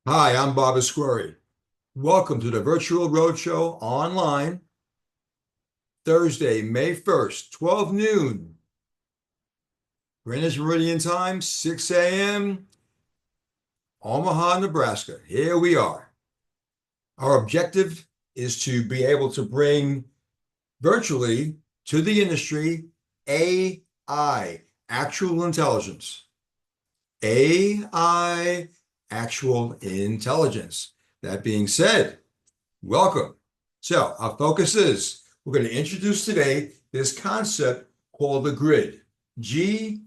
Hi, I'm Bob Esquerre. Welcome to the Virtual Roadshow online, Thursday, May 1st, 12 noon, Greenwich Meridian Time, 6 a.m., Omaha, Nebraska. Here we are. Our objective is to be able to bring virtually to the industry AI, actual intelligence. AI, actual intelligence. That being said, welcome. So our focus is we're going to introduce today this concept called the grid. GRID,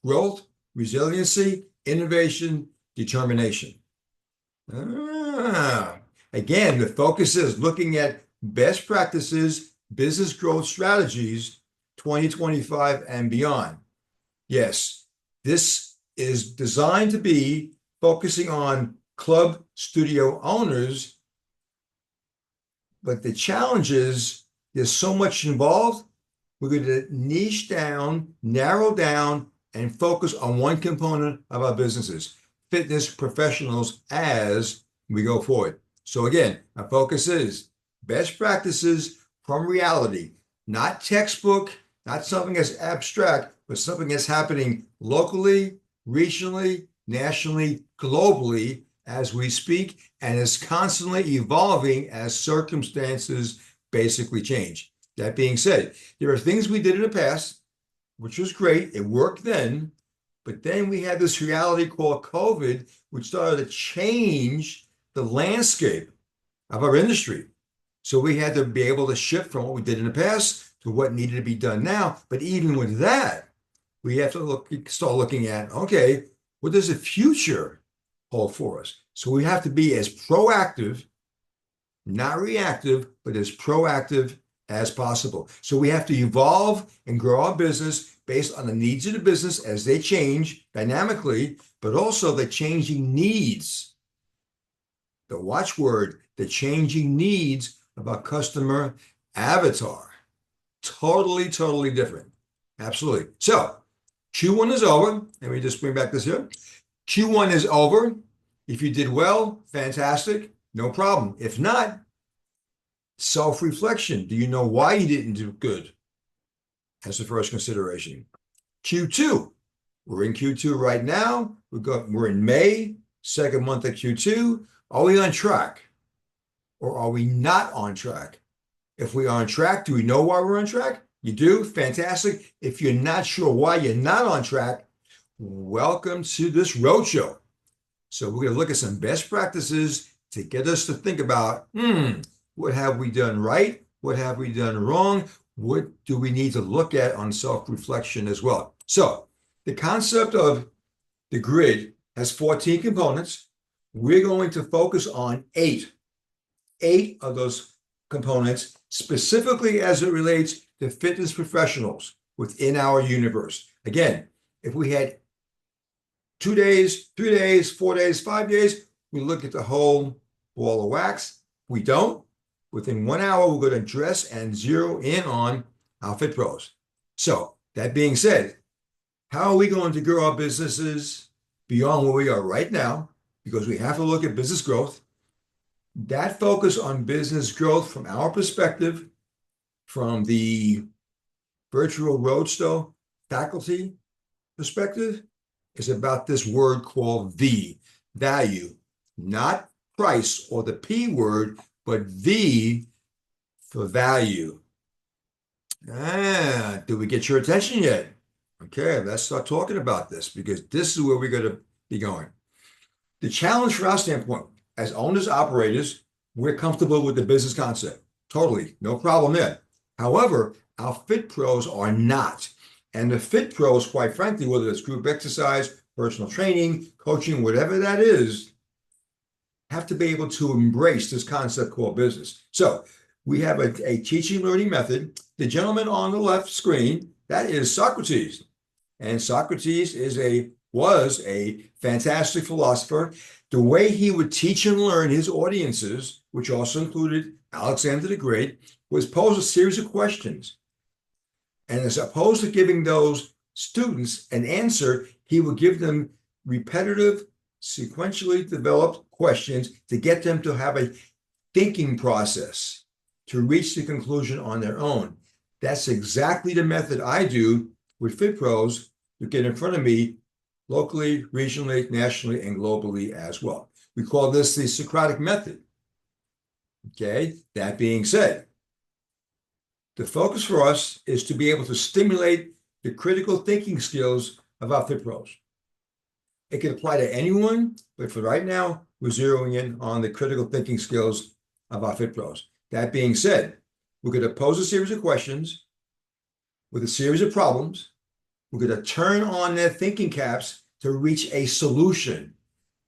growth, resiliency, innovation, determination. Ah, Again, the focus is looking at best practices, business growth strategies, 2025 and beyond. Yes, this is designed to be focusing on club studio owners, but the challenge is there's so much involved. We're going to niche down, narrow down, and focus on one component of our businesses, fitness professionals, as we go forward. So again, our focus is best practices from reality, not textbook, not something that's abstract, but something that's happening locally, regionally, nationally, globally as we speak, and is constantly evolving as circumstances basically change. That being said, there are things we did in the past, which was great. It worked then, but then we had this reality called COVID, which started to change the landscape of our industry. So we had to be able to shift from what we did in the past to what needed to be done now. But even with that, we have to start looking at, okay, what does the future hold for us? So we have to be as proactive, not reactive, but as proactive as possible. So we have to evolve and grow our business based on the needs of the business as they change dynamically, but also the changing needs, the watchword, the changing needs of our customer avatar. Totally, totally different. Absolutely. So Q1 is over. Let me just bring back this here. Q1 is over. If you did well, fantastic, no problem. If not, self-reflection. Do you know why you didn't do good? That's the first consideration. Q2. We're in Q2 right now. We're in May, second month of Q2. Are we on track or are we not on track? If we are on track, do we know why we're on track? You do? Fantastic. If you're not sure why you're not on track, welcome to this roadshow. So we're going to look at some best practices to get us to think about, what have we done right? What have we done wrong? What do we need to look at on self-reflection as well? So the concept of the grid has 14 components. We're going to focus on eight of those components, specifically as it relates to fitness professionals within our universe. Again, if we had 2 days, 3 days, 4 days, 5 days, we look at the whole ball of wax. We don't. Within 1 hour, we're going to address and zero in on our Fit Pros. So that being said, how are we going to grow our businesses beyond where we are right now? Because we have to look at business growth. That focus on business growth from our perspective, from the Virtual Roadstow faculty perspective, is about this word called V, value, not price or the P word, but V for value. Do we get your attention yet? Okay, let's start talking about this because this is where we're going to be going. The challenge from our standpoint, as owners, operators, we're comfortable with the business concept. Totally, no problem there. However, our Fit Pros are not. And the Fit Pros, quite frankly, whether it's group exercise, personal training, coaching, whatever that is, have to be able to embrace this concept called business. So we have a teaching learning method. The gentleman on the left screen, that is Socrates. And Socrates was a fantastic philosopher. The way he would teach and learn his audiences, which also included Alexander the Great, was pose a series of questions. And as opposed to giving those students an answer, he would give them repetitive sequentially developed questions to get them to have a thinking process to reach the conclusion on their own. That's exactly the method I do with FitPros to get in front of me locally, regionally, nationally, and globally as well. We call this the Socratic method. Okay, that being said, the focus for us is to be able to stimulate the critical thinking skills of our FitPros. It can apply to anyone, but for right now, we're zeroing in on the critical thinking skills of our FitPros. That being said, we're going to pose a series of questions with a series of problems. We're going to turn on their thinking caps to reach a solution.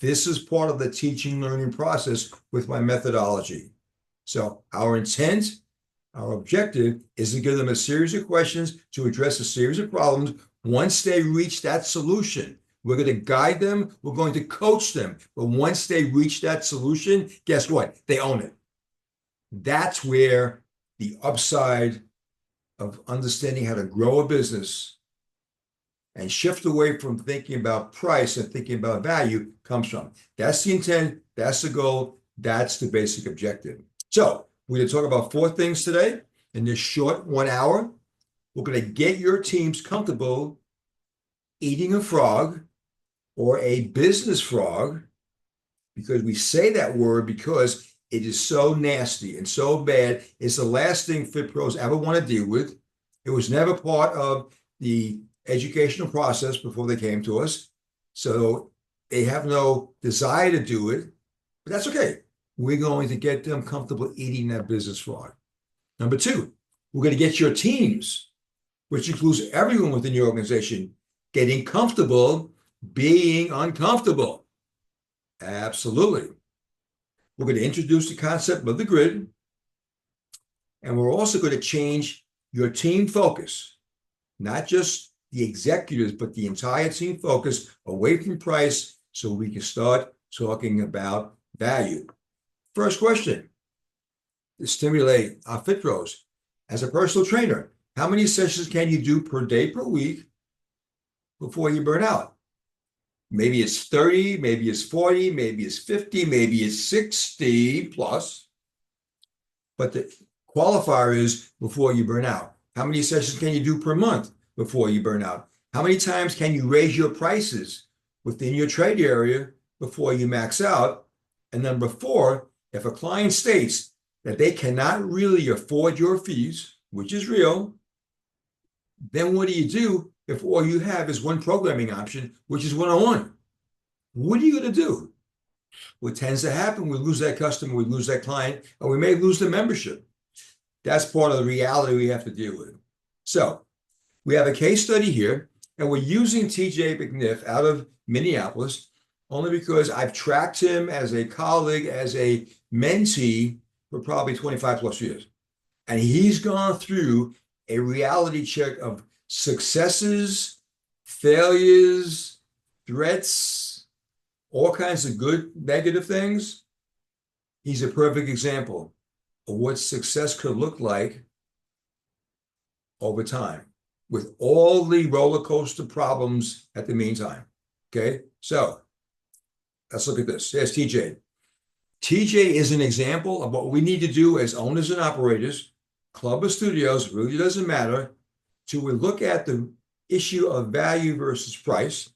This is part of the teaching learning process with my methodology. So our intent, our objective is to give them a series of questions to address a series of problems. Once they reach that solution, we're going to guide them. We're going to coach them. But once they reach that solution, guess what? They own it. That's where the upside of understanding how to grow a business and shift away from thinking about price and thinking about value comes from. That's the intent. That's the goal. That's the basic objective. So we're going to talk about 4 things today in this short 1 hour. We're going to get your teams comfortable eating a frog or a business frog, because we say that word because it is so nasty and so bad. It's the last thing FitPros ever want to deal with. It was never part of the educational process before they came to us. So they have no desire to do it, but that's okay. We're going to get them comfortable eating that business frog. Number 2, we're going to get your teams, which includes everyone within your organization, getting comfortable being uncomfortable. Absolutely. We're going to introduce the concept of the grid, and we're also going to change your team focus, not just the executives, but the entire team focus away from price so we can start talking about value. First question, to stimulate our FitPros. As a personal trainer, how many sessions can you do per day, per week before you burn out? Maybe it's 30, maybe it's 40, maybe it's 50, maybe it's 60 plus. But the qualifier is before you burn out. How many sessions can you do per month before you burn out? How many times can you raise your prices within your trade area before you max out? And number 4, if a client states that they cannot really afford your fees, which is real, then what do if all you have is one programming option, which is one-on-one? What are you going to do? What tends to happen, we lose that customer, we lose that client, or we may lose the membership. That's part of the reality we have to deal with. So we have a case study here, and we're using TJ McNiff out of Minneapolis, only because I've tracked him as a colleague, as a mentee for probably 25 plus years. And he's gone through a reality check of successes, failures, threats, all kinds of good, negative things. He's a perfect example of what success could look like over time, with all the roller coaster problems at the meantime. Okay, so let's look at this. There's TJ. TJ is an example of what we need to do as owners and operators, club or studios, really doesn't matter, to look at the issue of value versus price.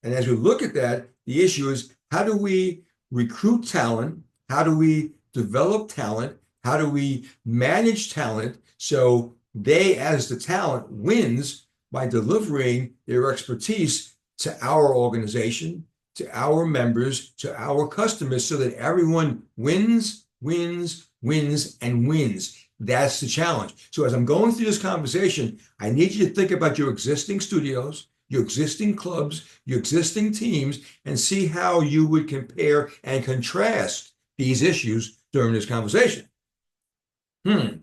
And as we look at that, the issue is, how do we recruit talent? How do we develop talent? How do we manage talent so they, as the talent, wins by delivering their expertise to our organization, to our members, to our customers, so that everyone wins, wins, wins, and wins. That's the challenge. So as I'm going through this conversation, I need you to think about your existing studios, your existing clubs, your existing teams, and see how you would compare and contrast these issues during this conversation.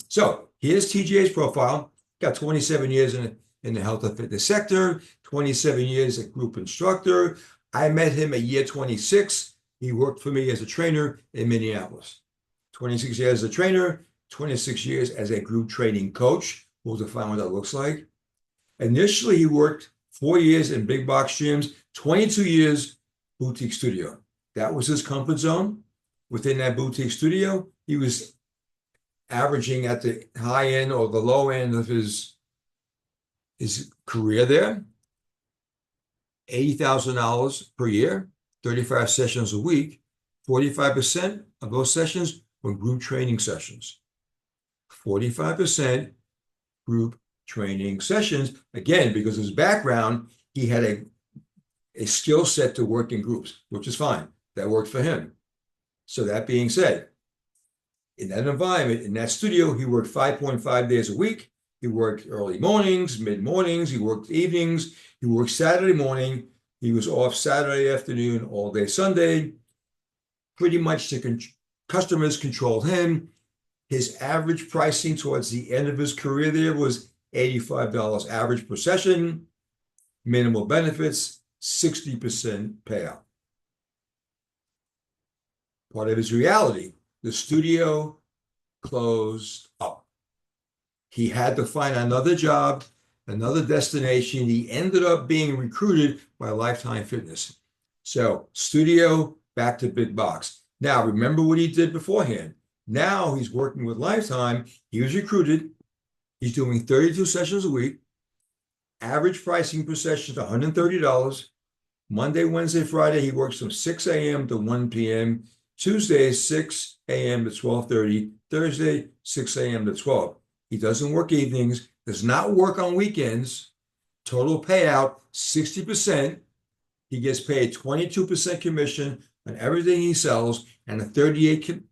So here's TJ's profile. Got 27 years in the health and fitness sector, 27 years as a group instructor. I met him at year 26. He worked for me as a trainer in Minneapolis. 26 years as a trainer, 26 years as a group training coach. We'll define what that looks like. Initially, he worked 4 years in big box gyms, 22 years boutique studio. That was his comfort zone. Within that boutique studio, he was averaging at the high end or the low end of his career there, $80,000 per year, 35 sessions a week. 45% of those sessions were group training sessions. 45% group training sessions. Again, because of his background, he had a skill set to work in groups, which is fine. That worked for him. So that being said, in that environment, in that studio, he worked 5.5 days a week. He worked early mornings, mid-mornings. He worked evenings. He worked Saturday morning. He was off Saturday afternoon, all day Sunday. Pretty much the customers controlled him. His average pricing towards the end of his career there was $85 average per session, minimal benefits, 60% payout. Part of his reality, the studio closed up. He had to find another job, another destination. He ended up being recruited by Lifetime Fitness. So studio back to big box. Now, remember what he did beforehand. Now he's working with Lifetime. He was recruited. He's doing 32 sessions a week. Average pricing per session is $130. Monday, Wednesday, Friday, he works from 6 a.m. to 1 p.m. Tuesday, 6 a.m. to 12:30. Thursday, 6 a.m. to 12. He doesn't work evenings, does not work on weekends. Total payout, 60%. He gets paid 22% commission on everything he sells and a 38%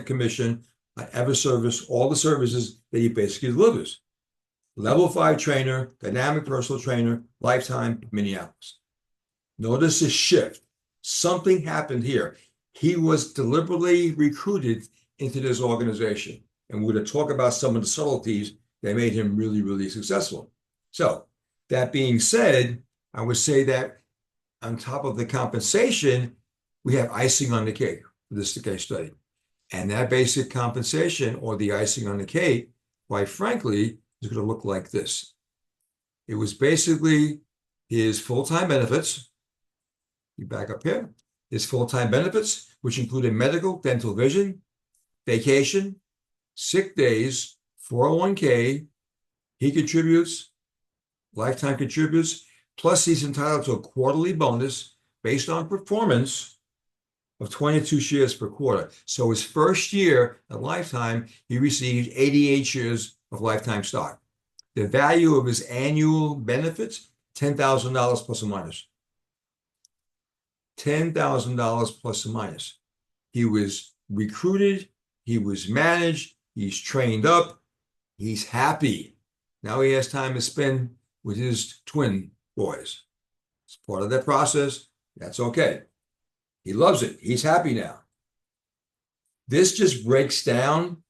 commission on every service, all the services that he basically delivers. Level 5 trainer, dynamic personal trainer, Lifetime, Minneapolis. Notice the shift. Something happened here. He was deliberately recruited into this organization. And we're going to talk about some of the subtleties that made him really, really successful. So that being said, I would say that on top of the compensation, we have icing on the cake for this case study. And that basic compensation or the icing on the cake, quite frankly, is going to look like this. It was basically his full-time benefits. You back up here. His full-time benefits, which included medical, dental, vision, vacation, sick days, 401k. He contributes, Lifetime contributes, plus he's entitled to a quarterly bonus based on performance of 22 shares per quarter. So his first year at Lifetime, he received 88 shares of Lifetime stock. The value of his annual benefits, $10,000 plus or minus. $10,000 plus or minus. He was recruited, he was managed, he's trained up, he's happy. Now he has time to spend with his twin boys. It's part of that process. That's okay. He loves it. He's happy now. This just breaks down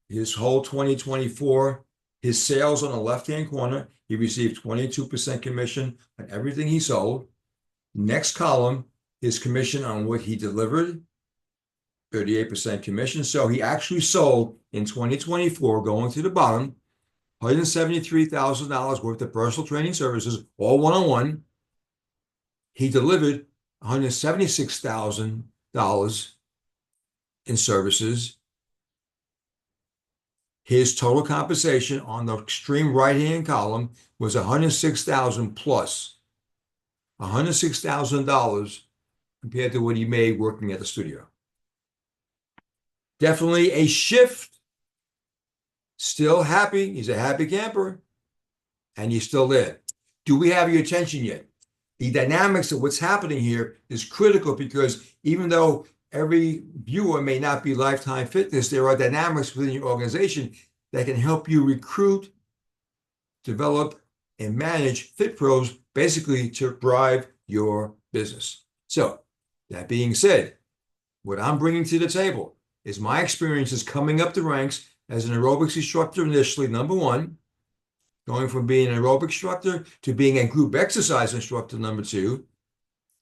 his whole 2024. His sales on the left-hand corner, he received 22% commission on everything he sold. Next column, his commission on what he delivered, 38% commission. So he actually sold in 2024, going to the bottom, $173,000 worth of personal training services, all one-on-one. He delivered $176,000 in services. His total compensation on the extreme right-hand column was $106,000 plus. $106,000 compared to what he made working at the studio. Definitely a shift. Still happy. He's a happy camper. And he's still there. Do we have your attention yet? The dynamics of what's happening here is critical because even though every viewer may not be Lifetime Fitness, there are dynamics within your organization that can help you recruit, develop, and manage fit pros basically to drive your business. So that being said, what I'm bringing to the table is my experiences coming up the ranks as an aerobics instructor initially, number one, going from being an aerobic instructor to being a group exercise instructor, number two.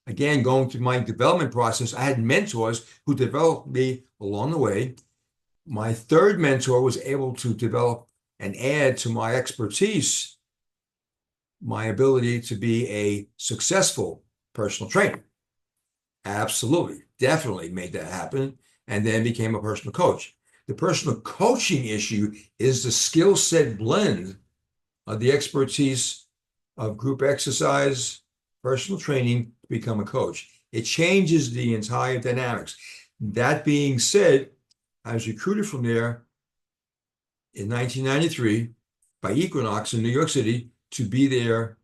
Again, going through my development process, I had mentors who developed me along the way. My third mentor was able to develop and add to my expertise my ability to be a successful personal trainer. Absolutely, definitely made that happen, and then became a personal coach. The personal coaching issue is the skill set blend of the expertise of group exercise, personal training to become a coach. It changes the entire dynamics. That being said, I was recruited from there in 1993 by Equinox in New York City to be there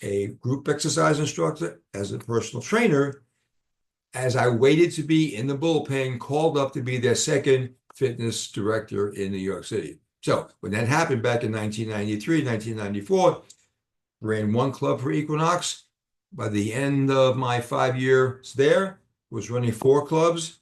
a group exercise instructor as a personal trainer as I waited to be in the bullpen, called up to be their second fitness director in New York City. So when that happened back in 1993, 1994, ran one club for Equinox. By the end of my 5 years there, was running 4 clubs.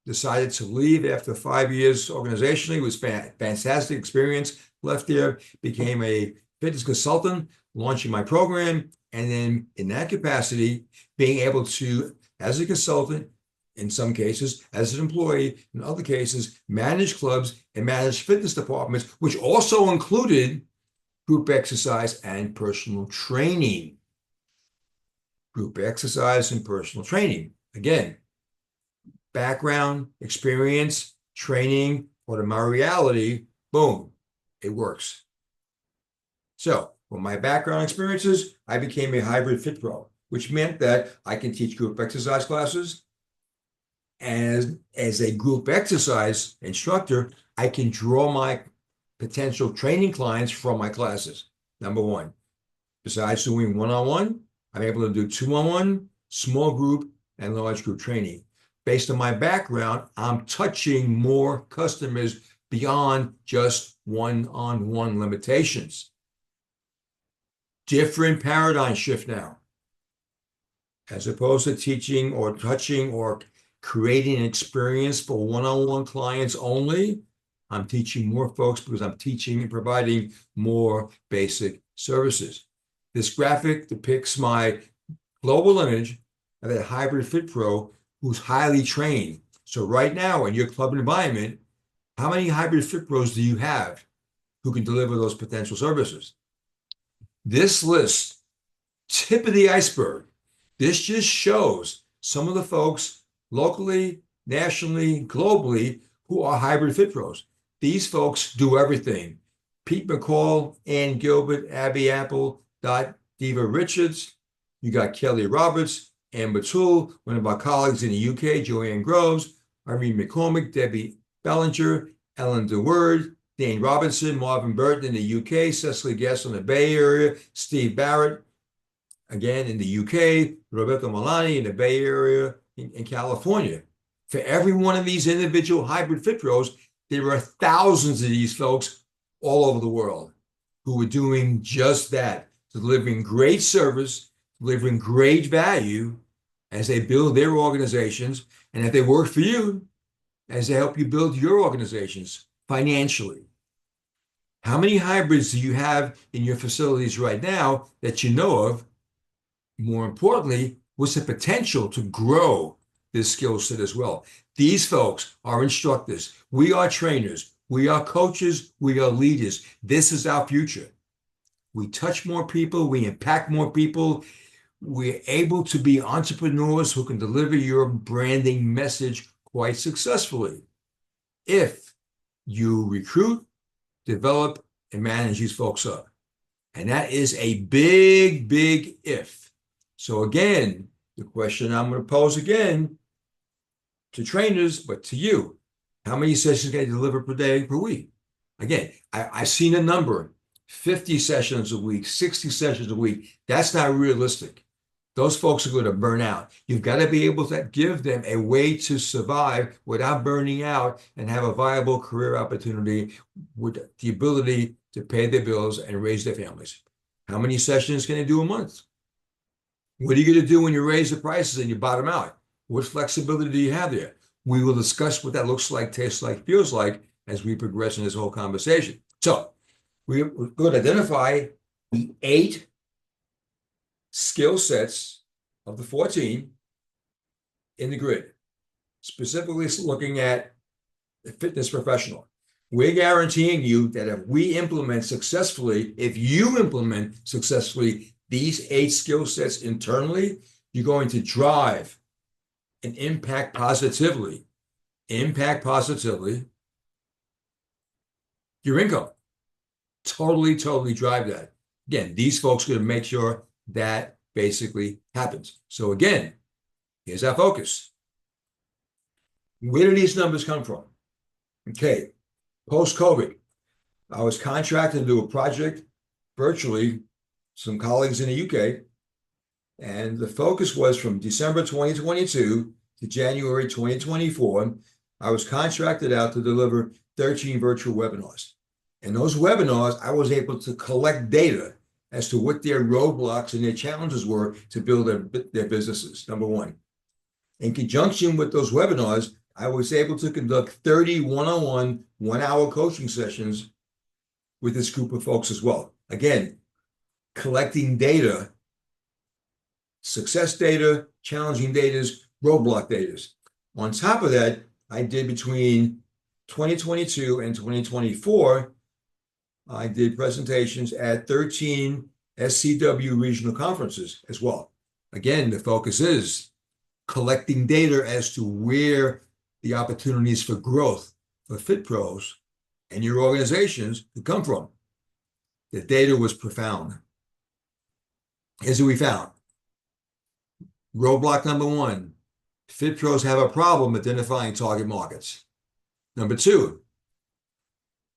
Decided to leave after 5 years organizationally. It was fantastic experience. Left there, became a fitness consultant, launching my program, and then in that capacity, being able to, as a consultant, in some cases, as an employee, in other cases, manage clubs and manage fitness departments, which also included group exercise and personal training. Group exercise and personal training. Again, background, experience, training, or to my reality, boom, it works. So with my background experiences, I became a hybrid fit pro, which meant that I can teach group exercise classes. As a group exercise instructor, I can draw my potential training clients from my classes. Number one, besides doing one-on-one, I'm able to do two-on-one, small group, and large group training. Based on my background, I'm touching more customers beyond just one-on-one limitations. Different paradigm shift now. As opposed to teaching or touching or creating an experience for one-on-one clients only, I'm teaching more folks because I'm teaching and providing more basic services. This graphic depicts my global image of a hybrid fit pro who's highly trained. So right now in your club environment, how many hybrid fit pros do you have who can deliver those potential services? This list, tip of the iceberg, this just shows some of the folks locally, nationally, globally, who are hybrid fit pros. These folks do everything. Pete McCall, Ann Gilbert, Abby Apple, Diva Richards. You got Kelly Roberts, Ann Batul, one of our colleagues in the UK, Joanne Groves, Irene McCormick, Debbie Bellinger, Ellen DeWord, Dane Robinson, Marvin Burton in the UK, Cecily Guest in the Bay Area, Steve Barrett, again in the UK, Roberto Milani in the Bay Area in California. For every one of these individual hybrid fit pros, there are thousands of these folks all over the world who are doing just that, delivering great service, delivering great value as they build their organizations, and if they work for you, as they help you build your organizations financially. How many hybrids do you have in your facilities right now that you know of? More importantly, what's the potential to grow this skill set as well? These folks are instructors. We are trainers. We are coaches. We are leaders. This is our future. We touch more people. We impact more people. We're able to be entrepreneurs who can deliver your branding message quite successfully if you recruit, develop, and manage these folks up. And that is a big, big if. So again, the question I'm going to pose again to trainers, but to you, how many sessions can you deliver per day, per week? Again, I've seen a number, 50 sessions a week, 60 sessions a week. That's not realistic. Those folks are going to burn out. You've got to be able to give them a way to survive without burning out and have a viable career opportunity with the ability to pay their bills and raise their families. How many sessions can they do a month? What are you going to do when you raise the prices and you bottom out? What flexibility do you have there? We will discuss what that looks like, tastes like, feels like as we progress in this whole conversation. So we're going to identify the 8 skill sets of the 14 in the grid, specifically looking at the fitness professional. We're guaranteeing you that if we implement successfully, if you implement successfully these 8 skill sets internally, you're going to drive and impact positively your income. Totally drive that. Again, these folks are going to make sure that basically happens. So again, here's our focus. Where do these numbers come from? Okay, post-COVID, I was contracted to do a project virtually, some colleagues in the UK, and the focus was from December 2022 to January 2024. I was contracted out to deliver 13 virtual webinars. And those webinars, I was able to collect data as to what their roadblocks and their challenges were to build their businesses, number one. In conjunction with those webinars, I was able to conduct 30 one-on-one, 1-hour coaching sessions with this group of folks as well. Again, collecting data, success data, challenging data, roadblock data. On top of that, I did between 2022 and 2024, I did presentations at 13 SCW regional conferences as well. Again, the focus is collecting data as to where the opportunities for growth for Fit Pros and your organizations to come from. The data was profound. Here's what we found. Roadblock number 1, Fit Pros have a problem identifying target markets. Number 2,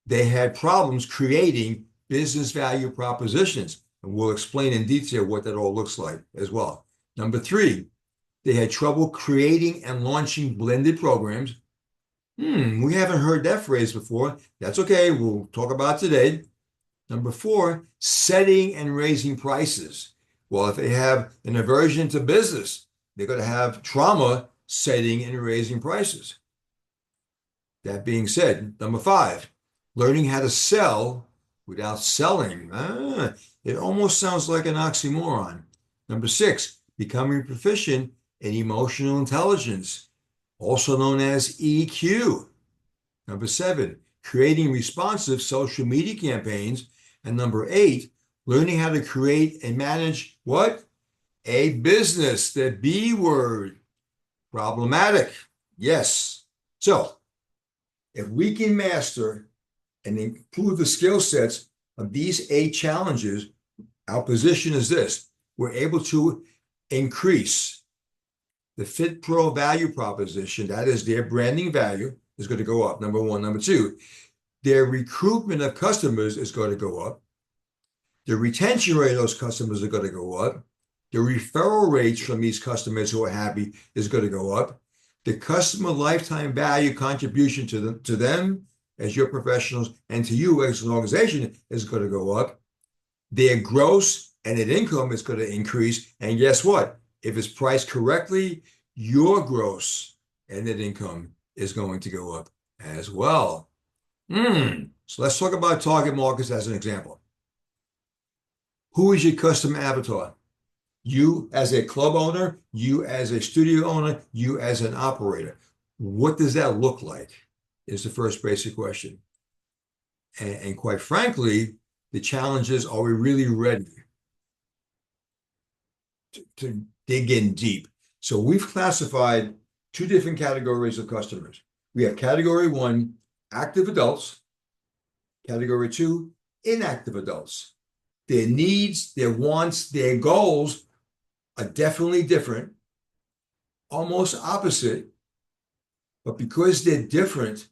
they had problems creating business value propositions. And we'll explain in detail what that all looks like as well. Number 3, they had trouble creating and launching blended programs. We haven't heard that phrase before. That's okay. We'll talk about it today. Number 4, setting and raising prices. Well, if they have an aversion to business, they're going to have trauma setting and raising prices. That being said, number 5, learning how to sell without selling. It almost sounds like an oxymoron. Number 6, becoming proficient in emotional intelligence, also known as EQ. Number 7, creating responsive social media campaigns. And number 8, learning how to create and manage what? A business, the B word. Problematic. Yes. So if we can master and improve the skill sets of these 8 challenges, our position is this. We're able to increase the Fit Pro value proposition. That is, their branding value is going to go up, number 1. Number 2, their recruitment of customers is going to go up. The retention rate of those customers are going to go up. The referral rates from these customers who are happy is going to go up. The customer lifetime value contribution to them as your professionals and to you as an organization is going to go up. Their gross and net income is going to increase. And guess what? If it's priced correctly, your gross and net income is going to go up as well. So let's talk about target markets as an example. Who is your customer avatar? You as a club owner, you as a studio owner, you as an operator. What does that look like is the first basic question. And quite frankly, the challenge is, are we really ready to dig in deep? So we've classified 2 different categories of customers. We have category 1, active adults. Category 2, inactive adults. Their needs, their wants, their goals are definitely different, almost opposite, but because they're different,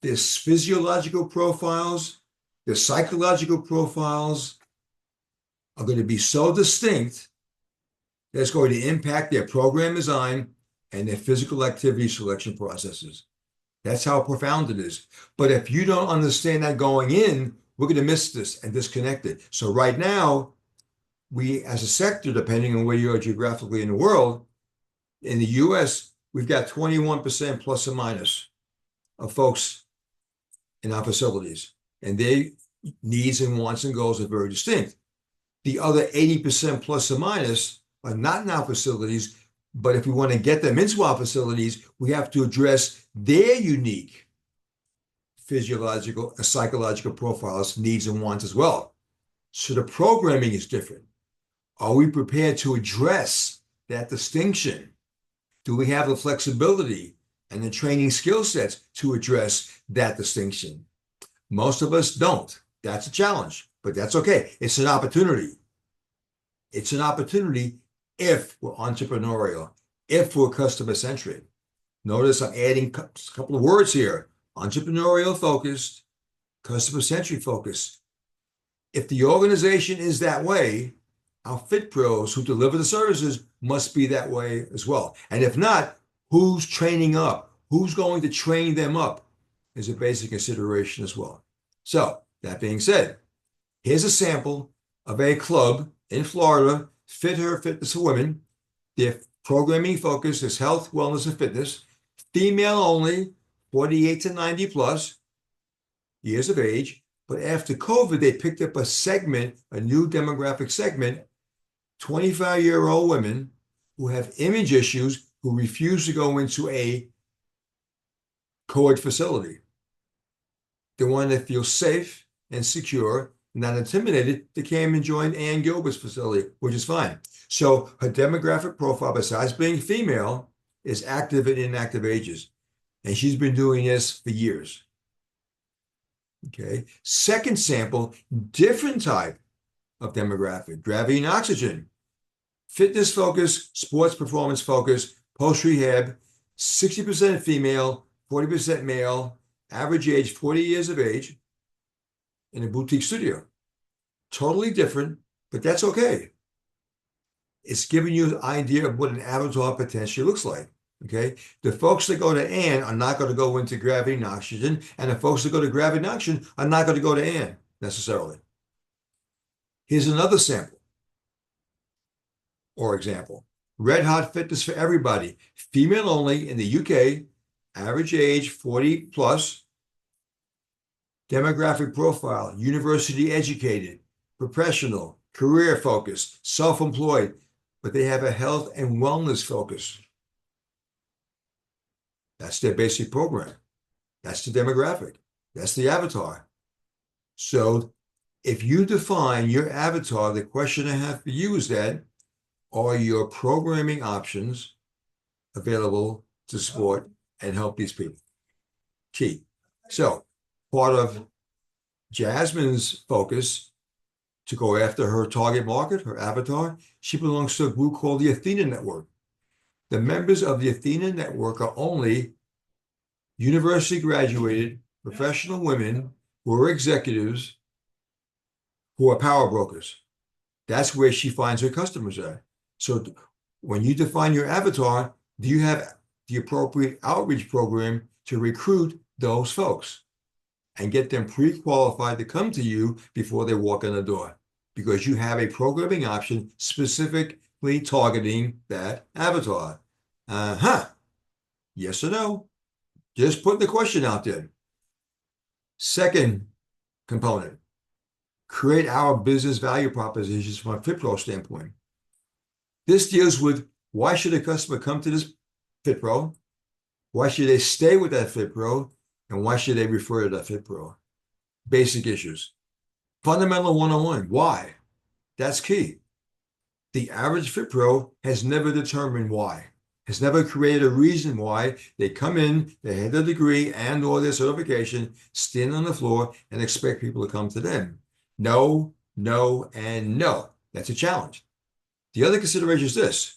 their physiological profiles, their psychological profiles are going to be so distinct that it's going to impact their program design and their physical activity selection processes. That's how profound it is. But if you don't understand that going in, we're going to miss this and disconnect it. So right now, we as a sector, depending on where you are geographically in the world, in the US, we've got 21% plus or minus of folks in our facilities. And their needs and wants and goals are very distinct. The other 80% plus or minus are not in our facilities, but if we want to get them into our facilities, we have to address their unique physiological and psychological profiles, needs and wants as well. So the programming is different. Are we prepared to address that distinction? Do we have the flexibility and the training skill sets to address that distinction? Most of us don't. That's a challenge, but that's okay. It's an opportunity. It's an opportunity if we're entrepreneurial, if we're customer centric. Notice I'm adding a couple of words here: entrepreneurial focused, customer centric focused. If the organization is that way, our fit pros who deliver the services must be that way as well. And if not, who's training up? Who's going to train them up is a basic consideration as well. So that being said, here's a sample of a club in Florida, Fit Her Fitness for Women. Their programming focus is health, wellness, and fitness. Female only, 48 to 90 plus years of age. But after COVID, they picked up a segment, a new demographic segment, 25-year-old women who have image issues who refuse to go into a co-ed facility. They want to feel safe and secure, not intimidated. They came and joined Ann Gilbert's facility, which is fine. So her demographic profile, besides being female, is active and inactive ages. And she's been doing this for years. Okay. Second sample, different type of demographic, gravity and oxygen, fitness focus, sports performance focus, post-rehab, 60% female, 40% male, average age 40 years of age, in a boutique studio. Totally different, but that's okay. It's giving you an idea of what an avatar potentially looks like. Okay, the folks that go to Ann are not going to go into gravity and oxygen, and the folks that go to gravity and oxygen are not going to go to Ann necessarily. Here's another sample or example. Red Hot Fitness for Everybody, female only in the UK, average age 40 plus, demographic profile, university educated, professional, career focused, self-employed, but they have a health and wellness focus. That's their basic program. That's the demographic. That's the avatar. So if you define your avatar, the question I have for you is that, are your programming options available to support and help these people? Key. So part of Jasmine's focus to go after her target market, her avatar, she belongs to a group called the Athena Network. The members of the Athena Network are only university graduated professional women who are executives who are power brokers. That's where she finds her customers at. So when you define your avatar, do you have the appropriate outreach program to recruit those folks and get them pre-qualified to come to you before they walk in the door? Because you have a programming option specifically targeting that avatar. Yes or no? Just put the question out there. Second component, create our business value propositions from a FitPro standpoint. This deals with, why should a customer come to this FitPro? Why should they stay with that FitPro? And why should they refer to that FitPro? Basic issues. Fundamental one-on-one. Why? That's key. The average FitPro has never determined why. Has never created a reason why they come in, they have their degree and or their certification, stand on the floor and expect people to come to them. No, no, and no. That's a challenge. The other consideration is this.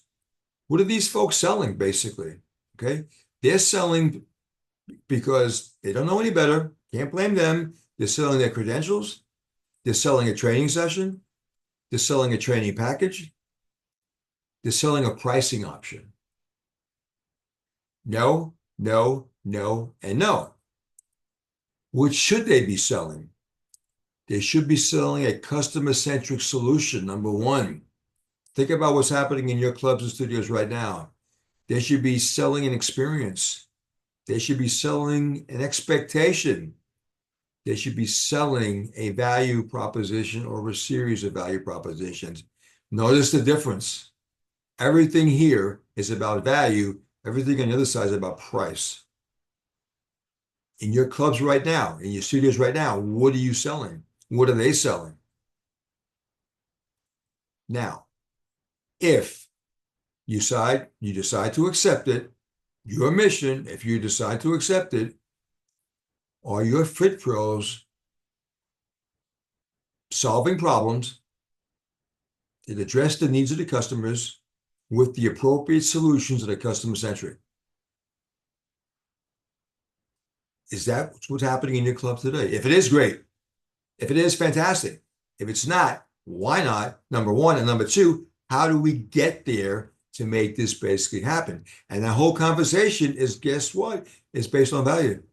What are these folks selling, basically? Okay? They're selling because they don't know any better. Can't blame them. They're selling their credentials. They're selling a training session. They're selling a training package. They're selling a pricing option. No, no, no, and no. What should they be selling? They should be selling a customer-centric solution, number one. Think about what's happening in your clubs and studios right now. They should be selling an experience. They should be selling an expectation. They should be selling a value proposition or a series of value propositions. Notice the difference. Everything here is about value. Everything on the other side is about price. In your clubs right now, in your studios right now, what are you selling? What are they selling? Now, If you decide to accept it, your mission, if you decide to accept it, are your fit pros solving problems that address the needs of the customers with the appropriate solutions that are customer centric? Is that what's happening in your club today? If it is, great. If it is, fantastic. If it's not, why not? Number one. And number two, how do we get there to make this basically happen? And the whole conversation is, guess what? It's based on value.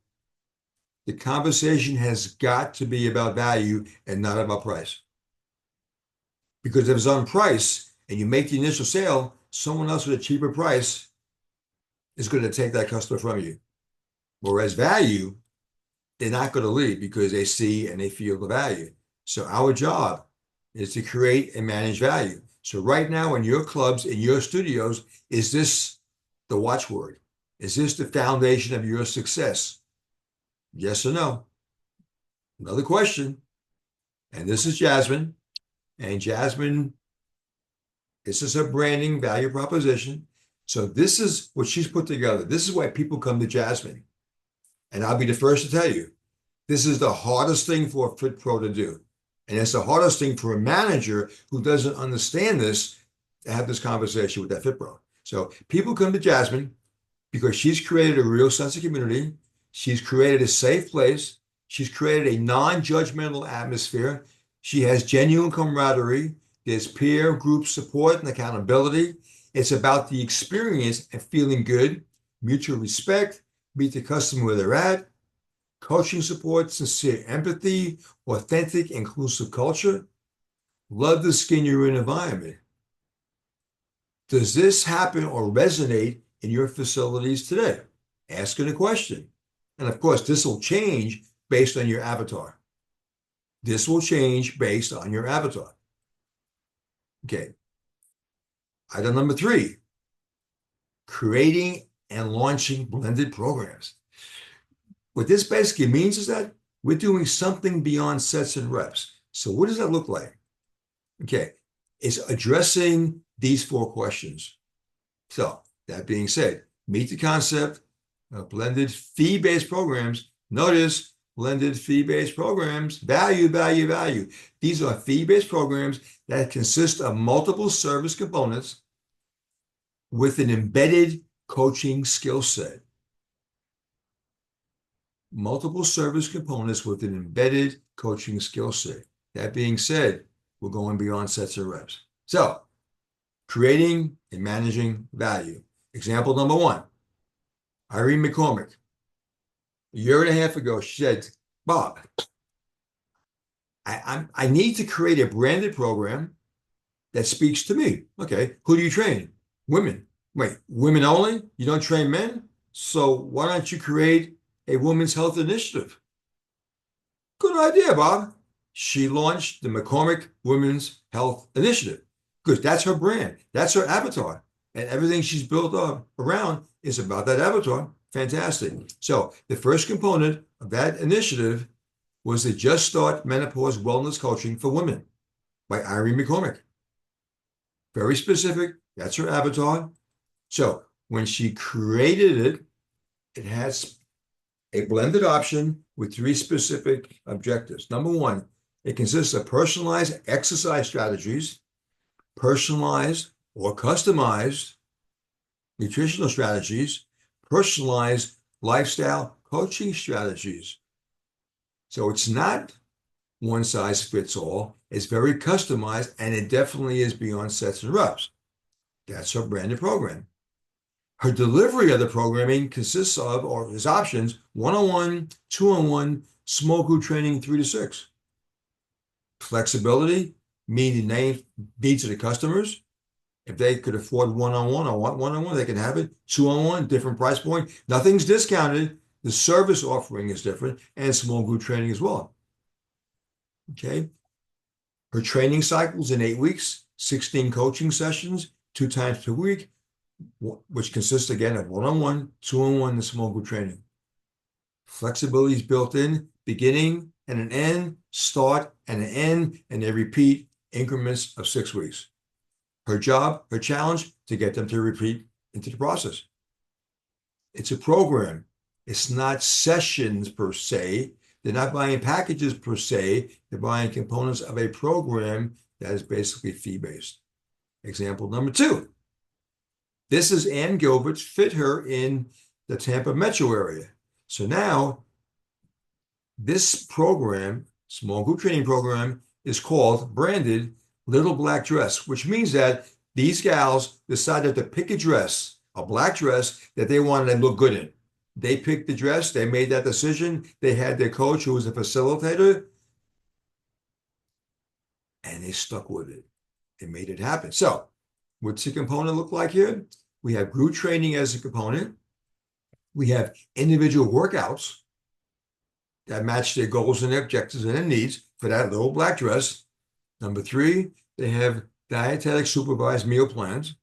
The conversation has got to be about value and not about price. Because if it's on price and you make the initial sale, someone else with a cheaper price is going to take that customer from you. Whereas value, they're not going to leave because they see and they feel the value. So our job is to create and manage value. So right now in your clubs, in your studios, is this the watchword? Is this the foundation of your success? Yes or no? Another question. And this is Jasmine. And Jasmine, this is her branding value proposition. So this is what she's put together. This is why people come to Jasmine. And I'll be the first to tell you, this is the hardest thing for a fit pro to do. And it's the hardest thing for a manager who doesn't understand this to have this conversation with that fit pro. So people come to Jasmine because she's created a real sense of community. She's created a safe place. She's created a non-judgmental atmosphere. She has genuine camaraderie. There's peer group support and accountability. It's about the experience and feeling good, mutual respect, meet the customer where they're at, coaching support, sincere empathy, authentic, inclusive culture. Love the skin you're in environment. Does this happen or resonate in your facilities today? Asking a question. And of course, this will change based on your avatar. This will change based on your avatar. Okay. Item number 3, creating and launching blended programs. What this basically means is that we're doing something beyond sets and reps. So what does that look like? Okay, it's addressing these 4 questions. So that being said, meet the concept of blended fee-based programs. Notice blended fee-based programs, value, value, value. These are fee-based programs that consist of multiple service components with an embedded coaching skill set. Multiple service components with an embedded coaching skill set. That being said, we're going beyond sets and reps. So, creating and managing value. Example number 1, Irene McCormick. A year and a half ago, she said, Bob, I need to create a branded program that speaks to me. Okay, who do you train? Women. Wait, women only? You don't train men? So why don't you create a women's health initiative? Good idea, Bob. She launched the McCormick Women's Health Initiative because that's her brand. That's her avatar. And everything she's built up around is about that avatar. Fantastic. So the first component of that initiative was the Just Start Menopause Wellness Coaching for Women by Irene McCormick. Very specific. That's her avatar. So when she created it, it has a blended option with 3 specific objectives. Number 1, it consists of personalized exercise strategies, personalized or customized nutritional strategies, personalized lifestyle coaching strategies. So it's not one size fits all. It's very customized, and it definitely is beyond sets and reps. That's her branded program. Her delivery of the programming consists of, or is options, 1-on-1, 2-on-1, small group training 3 to 6. Flexibility, meeting the needs of the customers. If they could afford 1-on-1 or want 1-on-1, they can have it. 2-on-1, different price point. Nothing's discounted. The service offering is different, and small group training as well. Okay. Her training cycles in 8 weeks, 16 coaching sessions, 2 times per week, which consists again of 1-on-1, 2-on-1, and small group training. Flexibility is built in, beginning and an end, start and an end, and they repeat increments of 6 weeks. Her job, her challenge, to get them to repeat into the process. It's a program. It's not sessions per se. They're not buying packages per se. They're buying components of a program that is basically fee-based. Example number 2. This is Ann Gilbert's Fit Her in the Tampa metro area. So now this program, small group training program, is called, branded Little Black Dress, which means that these gals decided to pick a dress, a black dress that they wanted to look good in. They picked the dress, they made that decision, they had their coach who was a facilitator, and they stuck with it. They made it happen. So what's the component look like here? We have group training as a component. We have individual workouts that match their goals and their objectives and their needs for that little black dress. Number 3, they have dietetic supervised meal plans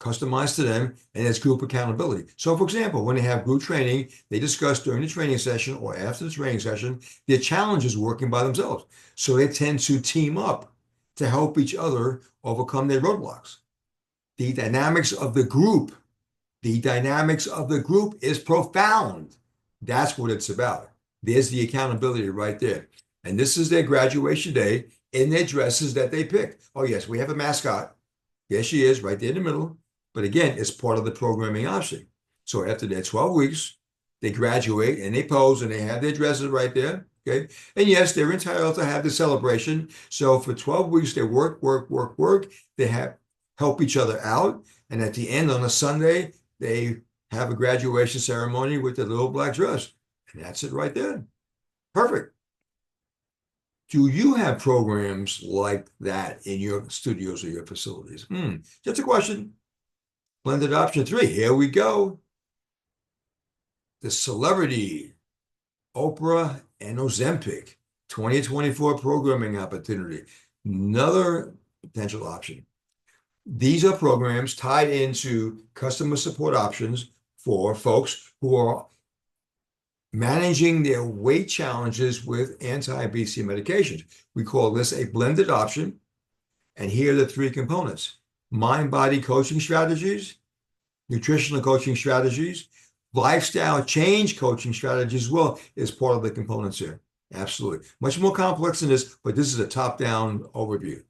customized to them, and it's group accountability. So for example, when they have group training, they discuss during the training session or after the training session, their challenges working by themselves. So they tend to team up to help each other overcome their roadblocks. The dynamics of the group is profound. That's what it's about. There's the accountability right there. And this is their graduation day in their dresses that they picked. Oh yes, we have a mascot. Yes, she is right there in the middle. But again, it's part of the programming option. So after their 12 weeks, they graduate and they pose and they have their dresses right there. Okay. And yes, they're entitled to have the celebration. So for 12 weeks, they work. They help each other out. And at the end on a Sunday, they have a graduation ceremony with the little black dress. And that's it right there. Perfect. Do you have programs like that in your studios or your facilities? Just a question. Blended option 3. Here we go. The celebrity, Oprah and Ozempic, 2024 programming opportunity. Another potential option. These are programs tied into customer support options for folks who are managing their weight challenges with anti-obesity medications. We call this a blended option. And here are the 3 components: mind-body coaching strategies, nutritional coaching strategies, lifestyle change coaching strategies as well is part of the components here. Absolutely. Much more complex than this, but this is a top-down overview.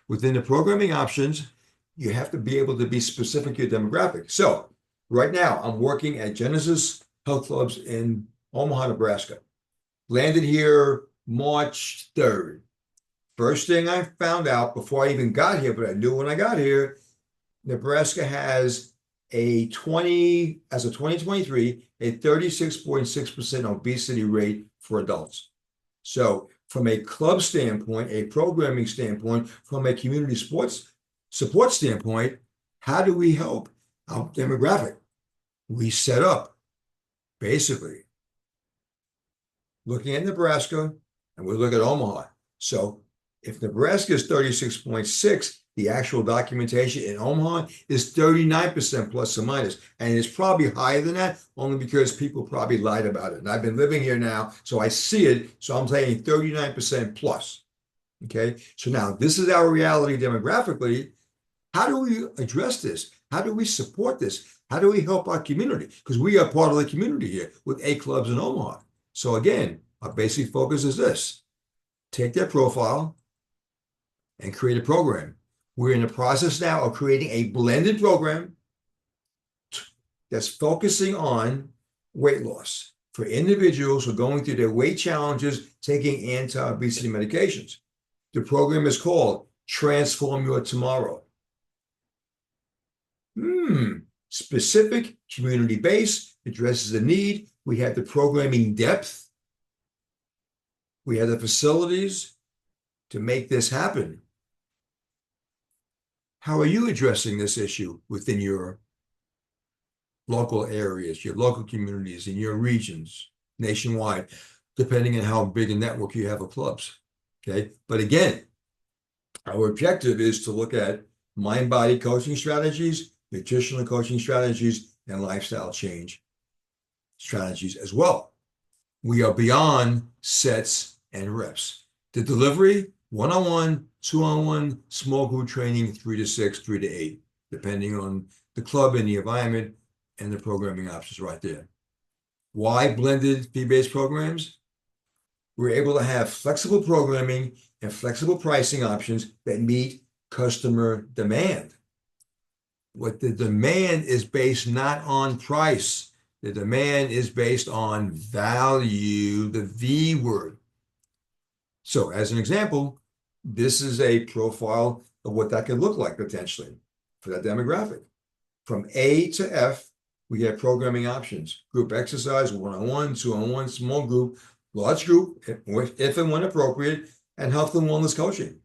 Within the programming options, you have to be able to be specific to your demographic. So right now, I'm working at Genesis Health Clubs in Omaha, Nebraska. Landed here March 3rd. First thing I found out before I even got here, but I knew when I got here, Nebraska has as of 2023, a 36.6% obesity rate for adults. So from a club standpoint, a programming standpoint, from a community sports support standpoint, how do we help our demographic? We set up, basically, looking at Nebraska, and we look at Omaha. So if Nebraska is 36.6, the actual documentation in Omaha is 39% plus or minus. And it's probably higher than that, only because people probably lied about it. And I've been living here now, so I see it. So I'm saying 39% plus. Okay. So now this is our reality demographically. How do we address this? How do we support this? How do we help our community? Because we are part of the community here with 8 clubs in Omaha. So again, our basic focus is this: take their profile and create a program. We're in the process now of creating a blended program that's focusing on weight loss for individuals who are going through their weight challenges, taking anti-obesity medications. The program is called Transform Your Tomorrow. Specific, community-based, addresses the need. We have the programming depth. We have the facilities to make this happen. How are you addressing this issue within your local areas, your local communities, in your regions, nationwide, depending on how big a network you have of clubs? Okay. But again, our objective is to look at mind-body coaching strategies, nutritional coaching strategies, and lifestyle change strategies as well. We are beyond sets and reps. The delivery, 1-on-1, 2-on-1, small group training, 3 to 6, 3 to 8, depending on the club and the environment and the programming options right there. Why blended fee-based programs? We're able to have flexible programming and flexible pricing options that meet customer demand. What the demand is based not on price. The demand is based on value, the V word. So as an example, this is a profile of what that could look like potentially for that demographic. From A to F, we have programming options: group exercise, 1-on-1, 2-on-1, small group, large group, if and when appropriate, and health and wellness coaching.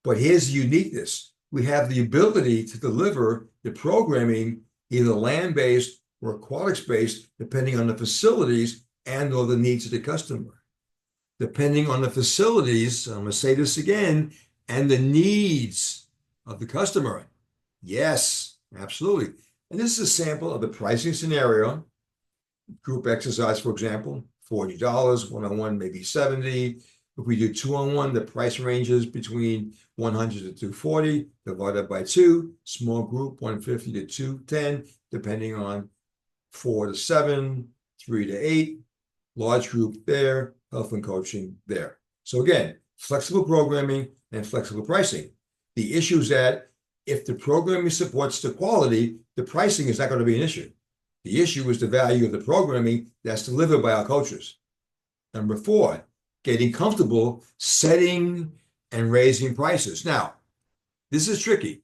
But here's the uniqueness. We have the ability to deliver the programming either land-based or aquatics-based, depending on the facilities and or the needs of the customer. Depending on the facilities, I'm going to say this again, and the needs of the customer. Yes, absolutely. And this is a sample of the pricing scenario. Group exercise, for example, $40, 1-on-1 maybe 70. If we do 2-on-1, the price ranges between 100 to 240 divided by 2. Small group, 150 to 210, depending on 4 to 7, 3 to 8. Large group there, health and coaching there. So again, flexible programming and flexible pricing. The issue is that if the programming supports the quality, the pricing is not going to be an issue. The issue is the value of the programming that's delivered by our coaches. Number 4, getting comfortable setting and raising prices. Now, this is tricky.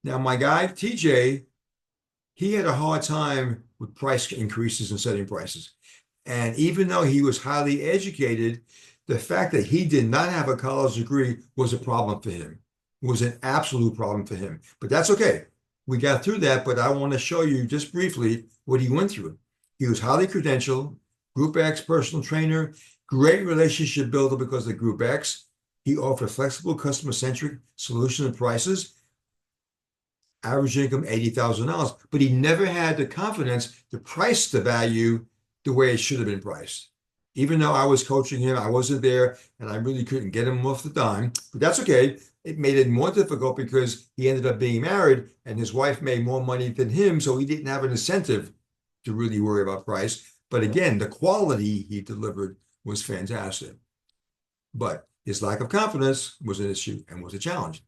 Now, my guy, TJ, he had a hard time with price increases and setting prices. And even though he was highly educated, the fact that he did not have a college degree was a problem for him. It was an absolute problem for him. But that's okay. We got through that, but I want to show you just briefly what he went through. He was highly credentialed, Group X personal trainer, great relationship builder because of Group X. He offered flexible, customer-centric solutions and prices. Average income, $80,000, but he never had the confidence to price the value the way it should have been priced. Even though I was coaching him, I wasn't there, and I really couldn't get him off the dime, but that's okay. It made it more difficult because he ended up being married, and his wife made more money than him, so he didn't have an incentive to really worry about price. But again, the quality he delivered was fantastic. But his lack of confidence was an issue and was a challenge.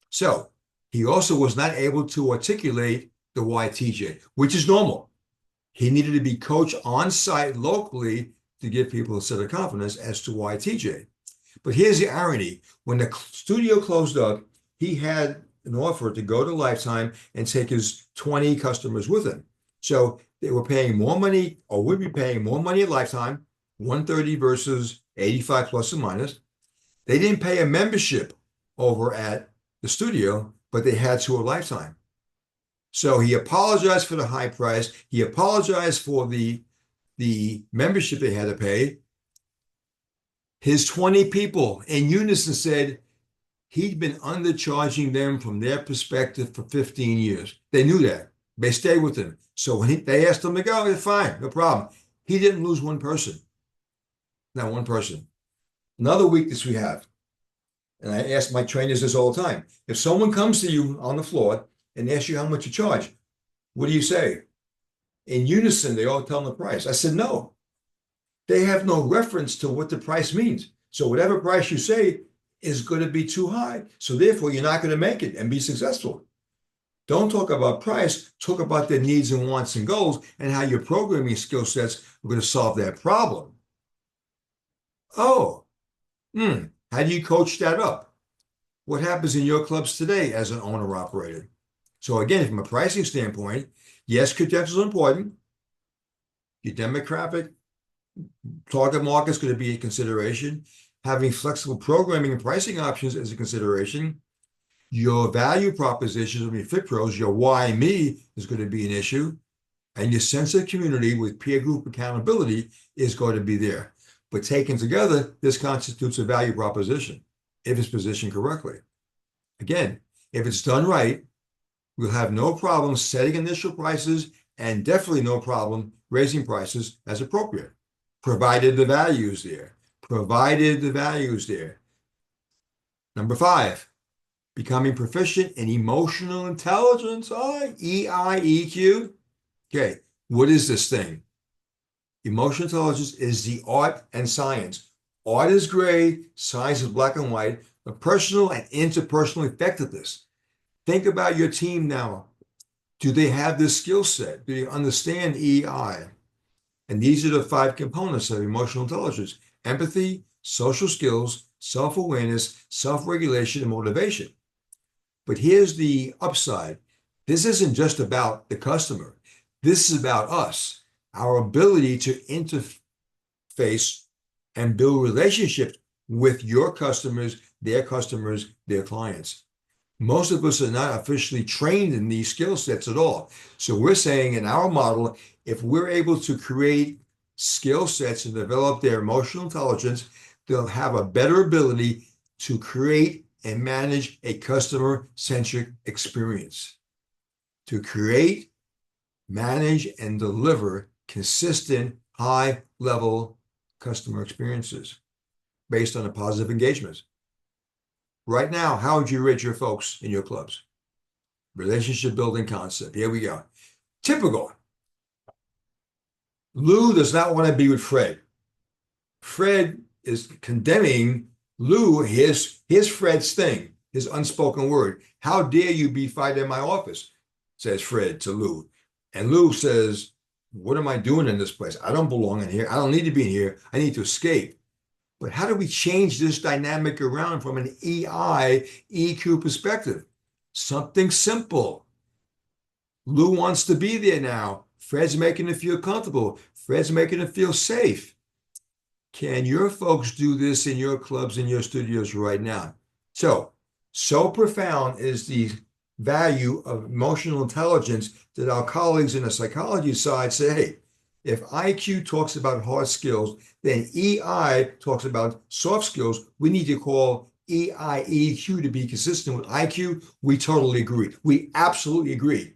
So he also was not able to articulate the YTJ, which is normal. He needed to be coached on site locally to give people a set of confidence as to YTJ. But here's the irony. When the studio closed up, he had an offer to go to Lifetime and take his 20 customers with him. So they were paying more money, or would be paying more money at Lifetime, 130 versus 85 plus or minus. They didn't pay a membership over at the studio, but they had to a Lifetime. So he apologized for the high price. He apologized for the membership they had to pay. His 20 people in unison said he'd been undercharging them from their perspective for 15 years. They knew that. They stayed with him. So when they asked him to go, fine, no problem. He didn't lose one person. Not one person. Another weakness we have, and I ask my trainers this all the time. If someone comes to you on the floor and asks you how much you charge, what do you say? In unison, they all tell them the price. I said, no. They have no reference to what the price means. So whatever price you say is going to be too high. So therefore, you're not going to make it and be successful. Don't talk about price. Talk about their needs and wants and goals and how your programming skill sets are going to solve that problem. Oh, how do you coach that up? What happens in your clubs today as an owner-operator? So again, from a pricing standpoint, yes, credentials are important. Your demographic target market is going to be a consideration. Having flexible programming and pricing options is a consideration. Your value propositions, I mean, Fit Pros, your why me is going to be an issue. And your sense of community with peer group accountability is going to be there. But taken together, this constitutes a value proposition if it's positioned correctly. Again, if it's done right, we'll have no problem setting initial prices and definitely no problem raising prices as appropriate, provided the value is there. Provided the value is there. Number 5, becoming proficient in emotional intelligence, EIEQ. Okay, what is this thing? Emotional intelligence is the art and science. Art is gray, science is black and white, but personal and interpersonal effectiveness. Think about your team now. Do they have this skill set? Do they understand EI? And these are the 5 components of emotional intelligence: empathy, social skills, self-awareness, self-regulation, and motivation. But here's the upside. This isn't just about the customer. This is about us, our ability to interface and build relationships with your customers, their clients. Most of us are not officially trained in these skill sets at all. So we're saying in our model, if we're able to create skill sets and develop their emotional intelligence, they'll have a better ability to create and manage a customer-centric experience. To create, manage, and deliver consistent, high-level customer experiences based on a positive engagement. Right now, how would you rate your folks in your clubs? Relationship building concept. Here we go. Typical. Lou does not want to be with Fred. Fred is condemning Lou. Here's Fred's thing, his unspoken word. How dare you be fighting in my office, says Fred to Lou. And Lou says, what am I doing in this place? I don't belong in here. I don't need to be in here. I need to escape. But how do we change this dynamic around from an EI, EQ perspective? Something simple. Lou wants to be there now. Fred's making it feel comfortable. Fred's making it feel safe. Can your folks do this in your clubs, in your studios right now? So profound is the value of emotional intelligence that our colleagues in the psychology side say, hey, if IQ talks about hard skills, then EI talks about soft skills. We need to call EIEQ to be consistent with IQ. We totally agree. We absolutely agree.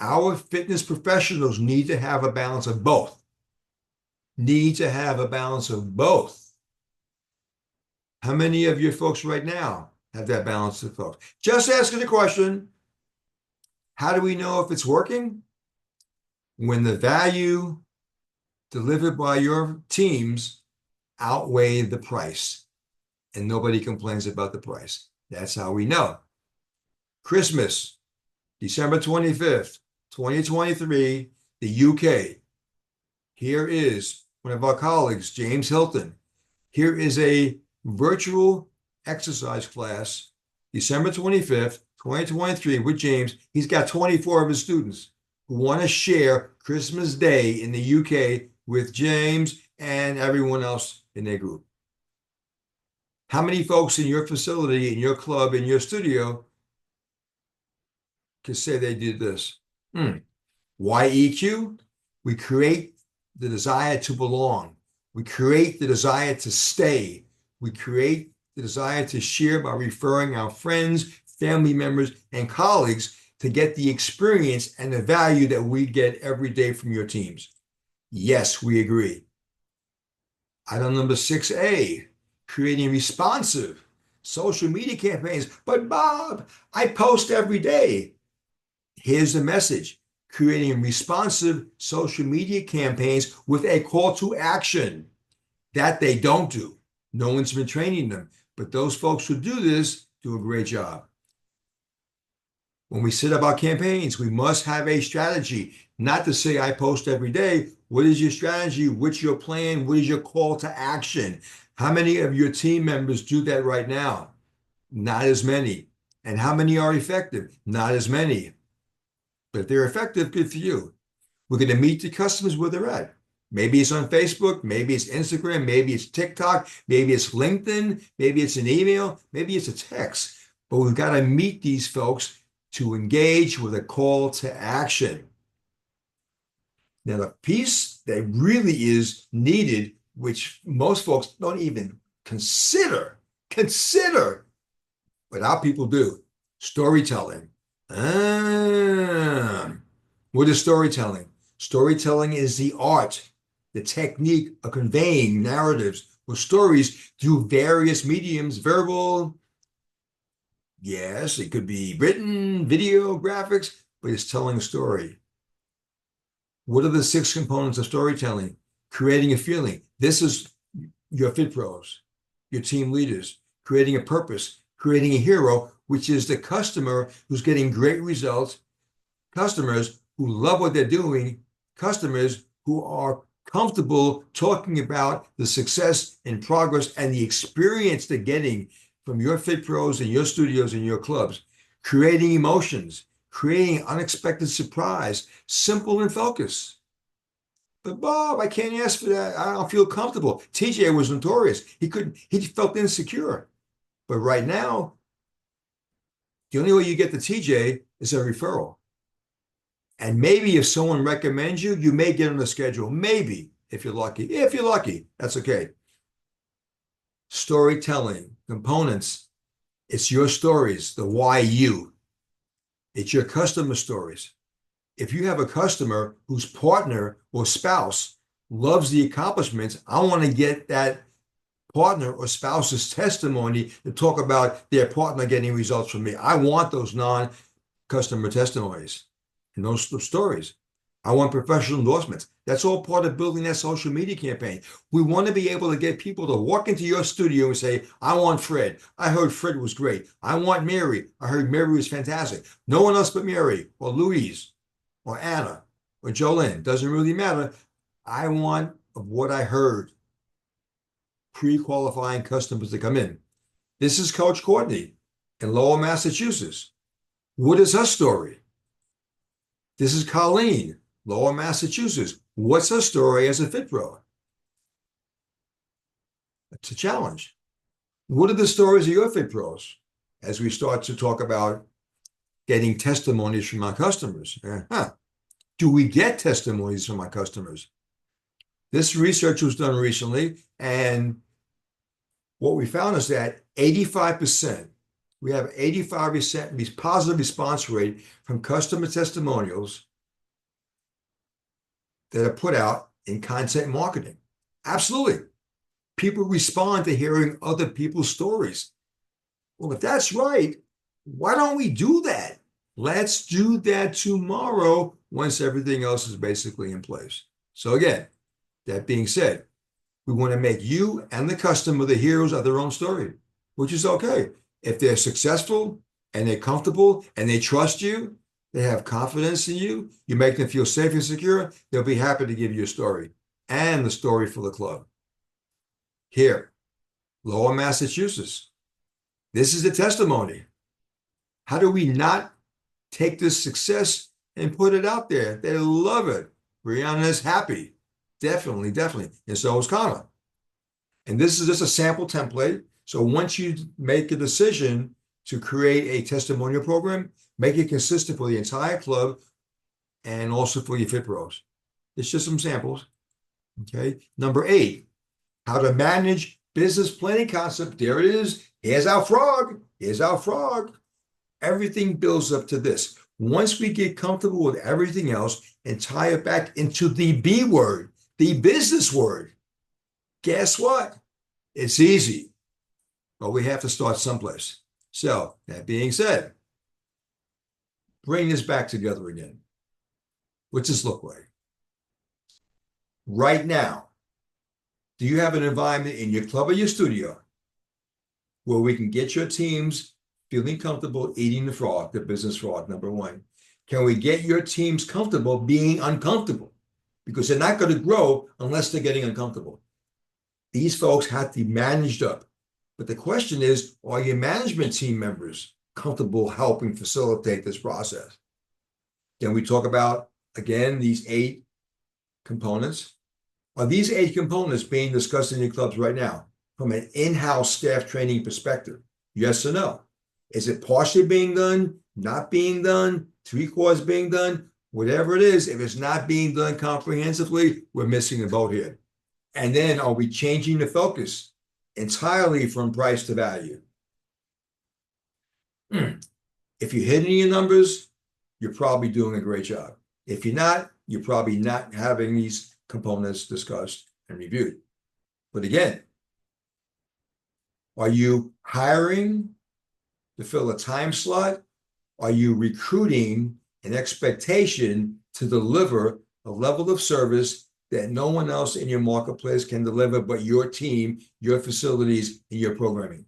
Our fitness professionals need to have a balance of both. Need to have a balance of both. How many of your folks right now have that balance of both? Just asking the question, how do we know if it's working? When the value delivered by your teams outweigh the price, and nobody complains about the price. That's how we know. Christmas, December 25th, 2023, the UK. Here is one of our colleagues, James Hilton. Here is a virtual exercise class, December 25th, 2023, with James. He's got 24 of his students who want to share Christmas Day in the UK with James and everyone else in their group. How many folks in your facility, in your club, in your studio can say they did this? Why EQ? We create the desire to belong. We create the desire to stay. We create the desire to share by referring our friends, family members, and colleagues to get the experience and the value that we get every day from your teams. Yes, we agree. Item number 6A, creating responsive social media campaigns. But Bob, I post every day. Here's the message: creating responsive social media campaigns with a call to action. That they don't do. No one's been training them, but those folks who do this do a great job. When we set up our campaigns, we must have a strategy, not to say I post every day. What is your strategy? What's your plan? What is your call to action? How many of your team members do that right now? Not as many. And how many are effective? Not as many. But if they're effective, good for you. We're going to meet the customers where they're at. Maybe it's on Facebook, maybe it's Instagram, maybe it's TikTok, maybe it's LinkedIn, maybe it's an email, maybe it's a text. But we've got to meet these folks to engage with a call to action. Now, the piece that really is needed, which most folks don't even consider, but our people do, storytelling. What is storytelling? Storytelling is the art, the technique of conveying narratives or stories through various mediums: verbal, Yes, it could be written, video, graphics, but it's telling a story. What are the six components of storytelling? Creating a feeling. This is your fit pros, your team leaders, creating a purpose, creating a hero, which is the customer who's getting great results, customers who love what they're doing, customers who are comfortable talking about the success and progress and the experience they're getting from your fit pros and your studios and your clubs, creating emotions, creating unexpected surprise, simple and focused. But Bob, I can't ask for that. I don't feel comfortable. TJ was notorious. He felt insecure. But right now, the only way you get to TJ is a referral. And maybe if someone recommends you, you may get on the schedule. Maybe if you're lucky. If you're lucky, that's okay. Storytelling, components. It's your stories, the why you. It's your customer stories. If you have a customer whose partner or spouse loves the accomplishments, I want to get that partner or spouse's testimony to talk about their partner getting results from me. I want those non-customer testimonies and those stories. I want professional endorsements. That's all part of building that social media campaign. We want to be able to get people to walk into your studio and say, I want Fred. I heard Fred was great. I want Mary. I heard Mary was fantastic. No one else but Mary or Louise or Anna or Jolene. Doesn't really matter. I want of what I heard pre-qualifying customers to come in. This is Coach Courtney in Lowell, Massachusetts. What is her story? This is Colleen, Lowell, Massachusetts. What's her story as a fit pro? It's a challenge. What are the stories of your fit pros as we start to talk about getting testimonies from our customers? Do we get testimonies from our customers? This research was done recently, and what we found is that 85%, we have 85% positive response rate from customer testimonials that are put out in content marketing. Absolutely. People respond to hearing other people's stories. Well, if that's right, why don't we do that? Let's do that tomorrow once everything else is basically in place. So again, that being said, we want to make you and the customer the heroes of their own story, which is okay. If they're successful and they're comfortable and they trust you, they have confidence in you, you make them feel safe and secure, they'll be happy to give you a story and the story for the club. Here, Lowell, Massachusetts. This is the testimony. How do we not take this success and put it out there? They love it. Brianna is happy. Definitely, definitely. And so is Connor. And this is just a sample template. So once you make a decision to create a testimonial program, make it consistent for the entire club and also for your fit pros. It's just some samples. Okay. Number 8, how to manage business planning concept. There it is. Here's our frog. Here's our frog. Everything builds up to this. Once we get comfortable with everything else and tie it back into the B word, the business word, guess what? It's easy, but we have to start someplace. So that being said, bring this back together again. What's this look like? Right now, do you have an environment in your club or your studio where we can get your teams feeling comfortable eating the frog, the business frog, number 1? Can we get your teams comfortable being uncomfortable? Because they're not going to grow unless they're getting uncomfortable. These folks have to be managed up. But the question is, are your management team members comfortable helping facilitate this process? Then we talk about, again, these 8 components. Are these 8 components being discussed in your clubs right now from an in-house staff training perspective? Yes or no? Is it partially being done, not being done, 3/4 being done? Whatever it is, if it's not being done comprehensively, we're missing a boat here. And then are we changing the focus entirely from price to value? If you're hitting your numbers, you're probably doing a great job. If you're not, you're probably not having these components discussed and reviewed. But again, are you hiring to fill a time slot? Are you recruiting an expectation to deliver a level of service that no one else in your marketplace can deliver but your team, your facilities, and your programming?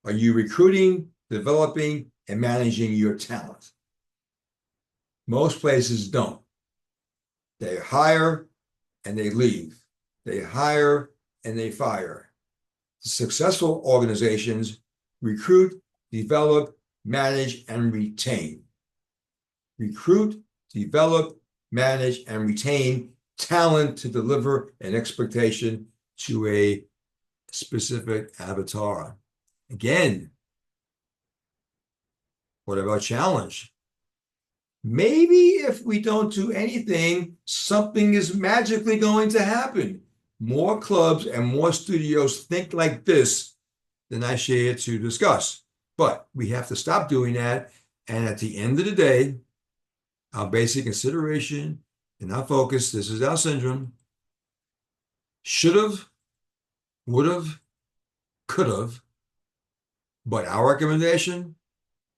Are you recruiting, developing, and managing your talent? Most places don't. They hire and they leave. They hire and they fire. Successful organizations recruit, develop, manage, and retain. Recruit, develop, manage, and retain talent to deliver an expectation to a specific avatar. Again, what about challenge? Maybe if we don't do anything, something is magically going to happen. More clubs and more studios think like this than I share to discuss. But we have to stop doing that. And at the end of the day, our basic consideration and our focus, this is our syndrome, should have, would have, could have, but our recommendation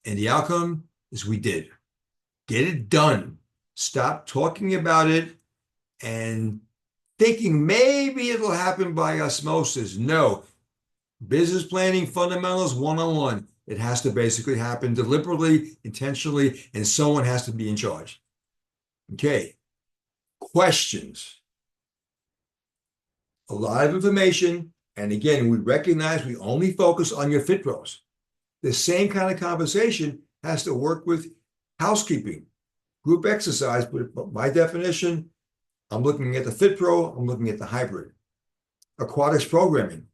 and the outcome is we did. Get it done. Stop talking about it and thinking maybe it'll happen by osmosis. No. Business planning fundamentals 101. It has to basically happen deliberately, intentionally, and someone has to be in charge. Okay. Questions. A lot of information. And again, we recognize we only focus on your fit pros. The same kind of conversation has to work with housekeeping, group exercise, but by definition, I'm looking at the fit pro, I'm looking at the hybrid, aquatics programming,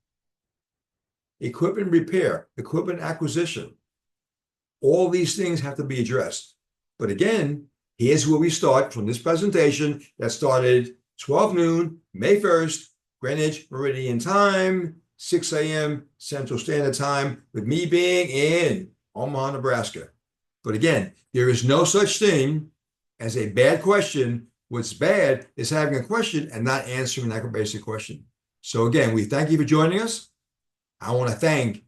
equipment repair, equipment acquisition. All these things have to be addressed. But again, here's where we start from this presentation that started 12 noon, May 1st, Greenwich Meridian Time, 6 a.m. Central Standard Time, with me being in Omaha, Nebraska. But again, there is no such thing as a bad question. What's bad is having a question and not answering that basic question. So again, we thank you for joining us. I want to thank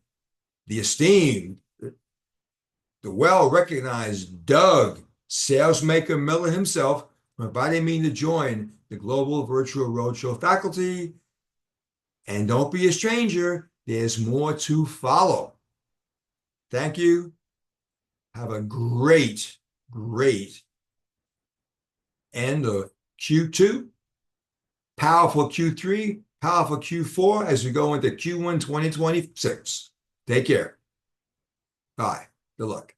the esteemed, the well-recognized Doug Salesmaker Miller himself for inviting me to join the Global Virtual Roadshow faculty. And don't be a stranger. There's more to follow. Thank you. Have a great, great end of Q2, powerful Q3, powerful Q4 as we go into Q1 2026. Take care. Bye. Good luck.